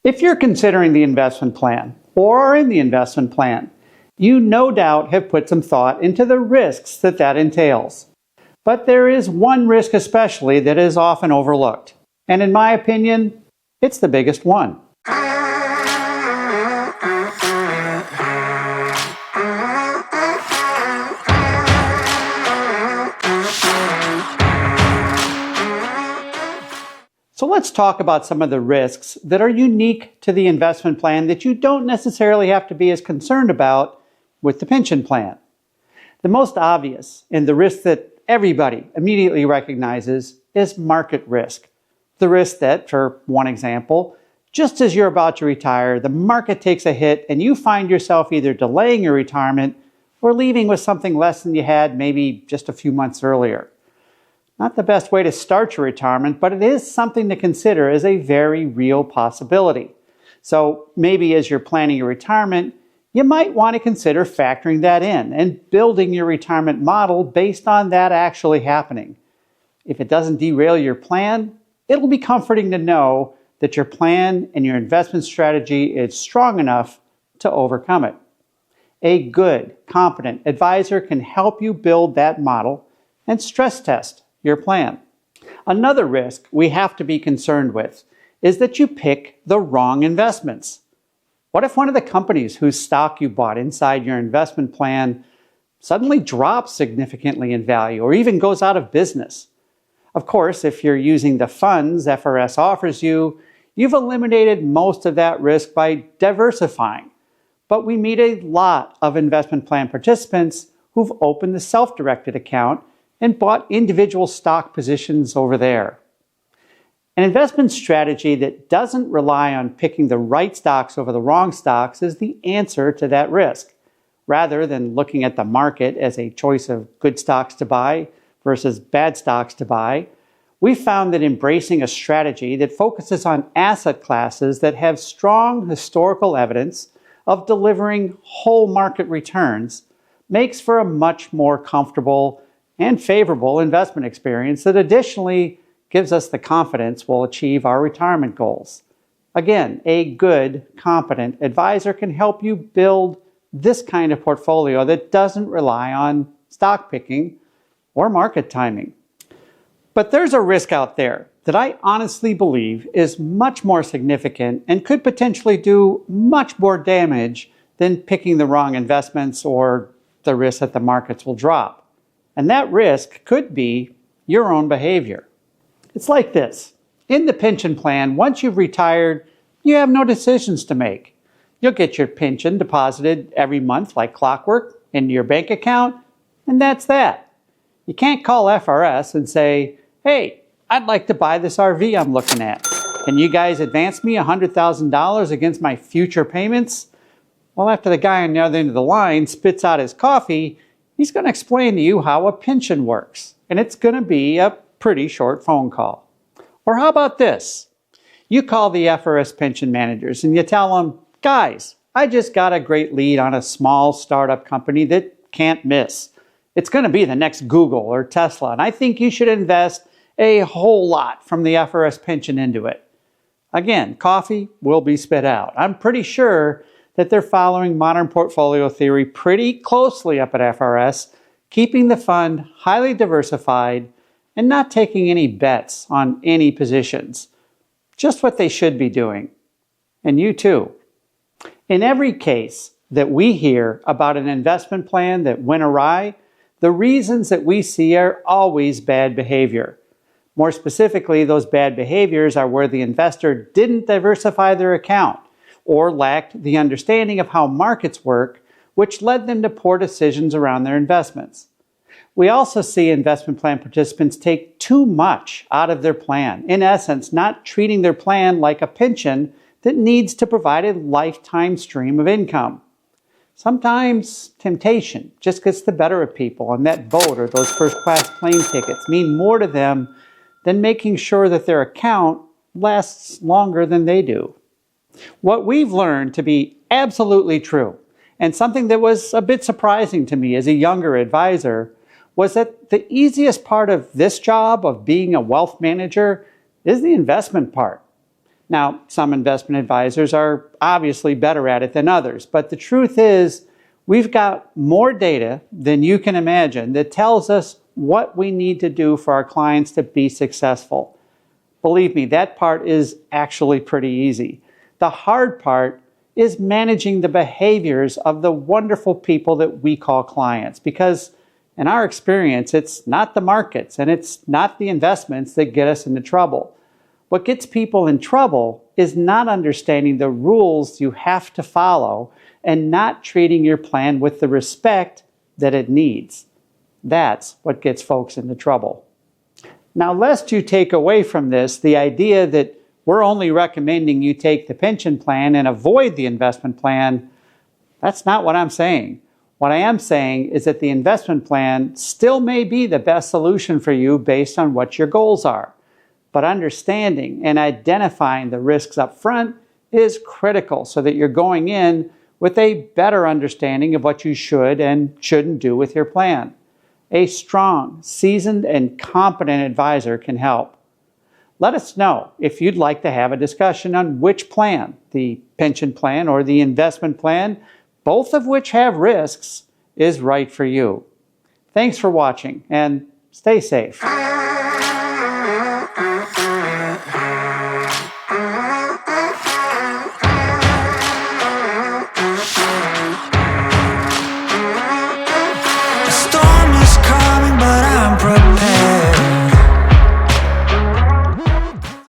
If you're considering the investment plan or are in the investment plan, you no doubt have put some thought into the risks that entails. But there is one risk especially that is often overlooked, and in my opinion, it's the biggest one. So let's talk about some of the risks that are unique to the investment plan that you don't necessarily have to be as concerned about with the pension plan. The most obvious and the risk that everybody immediately recognizes is market risk. The risk that, for one example, just as you're about to retire, the market takes a hit and you find yourself either delaying your retirement or leaving with something less than you had maybe just a few months earlier. Not the best way to start your retirement, but it is something to consider as a very real possibility. So maybe as you're planning your retirement, you might want to consider factoring that in and building your retirement model based on that actually happening. If it doesn't derail your plan, it'll be comforting to know that your plan and your investment strategy is strong enough to overcome it. A good, competent advisor can help you build that model and stress test your plan. Another risk we have to be concerned with is that you pick the wrong investments. What if one of the companies whose stock you bought inside your investment plan suddenly drops significantly in value or even goes out of business? Of course, if you're using the funds FRS offers you, you've eliminated most of that risk by diversifying. But we meet a lot of investment plan participants who've opened the self-directed account and bought individual stock positions over there. An investment strategy that doesn't rely on picking the right stocks over the wrong stocks is the answer to that risk. Rather than looking at the market as a choice of good stocks to buy versus bad stocks to buy, we found that embracing a strategy that focuses on asset classes that have strong historical evidence of delivering whole market returns makes for a much more comfortable and favorable investment experience that additionally gives us the confidence we'll achieve our retirement goals. Again, a good, competent advisor can help you build this kind of portfolio that doesn't rely on stock picking or market timing. But there's a risk out there that I honestly believe is much more significant and could potentially do much more damage than picking the wrong investments or the risk that the markets will drop. And that risk could be your own behavior. It's like this. In the pension plan, once you've retired, you have no decisions to make. You'll get your pension deposited every month like clockwork into your bank account, and that's that. You can't call FRS and say, hey, I'd like to buy this RV I'm looking at. Can you guys advance me $100,000 against my future payments? Well, after the guy on the other end of the line spits out his coffee, he's going to explain to you how a pension works, and it's going to be a pretty short phone call. Or how about this? You call the FRS pension managers and you tell them, guys, I just got a great lead on a small startup company that can't miss. It's going to be the next Google or Tesla, and I think you should invest a whole lot from the FRS pension into it. Again, coffee will be spit out. I'm pretty sure that they're following modern portfolio theory pretty closely up at FRS, keeping the fund highly diversified and not taking any bets on any positions. Just what they should be doing. And you too. In every case that we hear about an investment plan that went awry, the reasons that we see are always bad behavior. More specifically, those bad behaviors are where the investor didn't diversify their account or lacked the understanding of how markets work, which led them to poor decisions around their investments. We also see investment plan participants take too much out of their plan, in essence, not treating their plan like a pension that needs to provide a lifetime stream of income. Sometimes temptation just gets the better of people, and that boat or those first-class plane tickets mean more to them than making sure that their account lasts longer than they do. What we've learned to be absolutely true, and something that was a bit surprising to me as a younger advisor, was that the easiest part of this job of being a wealth manager is the investment part. Now, some investment advisors are obviously better at it than others, but the truth is we've got more data than you can imagine that tells us what we need to do for our clients to be successful. Believe me, that part is actually pretty easy. The hard part is managing the behaviors of the wonderful people that we call clients, because in our experience, it's not the markets and it's not the investments that get us into trouble. What gets people in trouble is not understanding the rules you have to follow and not treating your plan with the respect that it needs. That's what gets folks into trouble. Now, lest you take away from this the idea that we're only recommending you take the pension plan and avoid the investment plan, that's not what I'm saying. What I am saying is that the investment plan still may be the best solution for you based on what your goals are. But understanding and identifying the risks up front is critical so that you're going in with a better understanding of what you should and shouldn't do with your plan. A strong, seasoned, and competent advisor can help. Let us know if you'd like to have a discussion on which plan, the pension plan or the investment plan, both of which have risks, is right for you. Thanks for watching and stay safe.